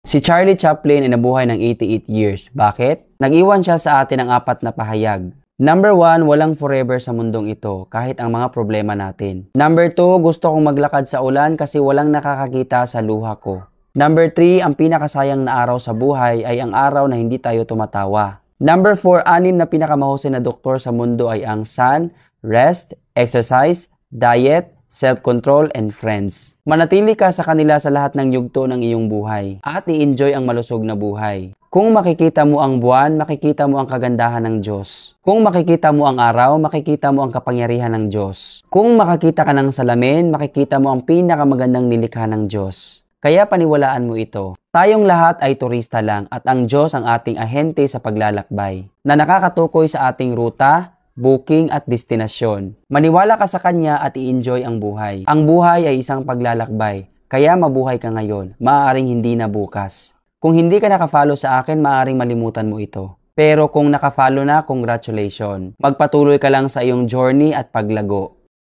Si Charlie Chaplin ay nabuhay ng 88 years. Bakit? Nag-iwan siya sa atin ng 4 na pahayag. Number 1, walang forever sa mundong ito, kahit ang mga problema natin. Number 2, gusto kong maglakad sa ulan kasi walang nakakakita sa luha ko. Number 3, ang pinakasayang na araw sa buhay ay ang araw na hindi tayo tumatawa. Number 4, 6 na pinakamahusay na doktor sa mundo ay ang sun, rest, exercise, diet, self-control, and friends. Manatili ka sa kanila sa lahat ng yugto ng iyong buhay at i-enjoy ang malusog na buhay. Kung makikita mo ang buwan, makikita mo ang kagandahan ng Diyos. Kung makikita mo ang araw, makikita mo ang kapangyarihan ng Diyos. Kung makakita ka ng salamin, makikita mo ang pinakamagandang nilikha ng Diyos. Kaya paniwalaan mo ito. Tayong lahat ay turista lang at ang Diyos ang ating ahente sa paglalakbay na nakakatukoy sa ating ruta, booking at destinasyon. Maniwala ka sa Kanya at i-enjoy ang buhay. Ang buhay ay isang paglalakbay, kaya mabuhay ka ngayon, maaaring hindi na bukas. Kung hindi ka nakafollow sa akin, maaaring malimutan mo ito. Pero kung nakafollow na, congratulations. Magpatuloy ka lang sa iyong journey at paglago.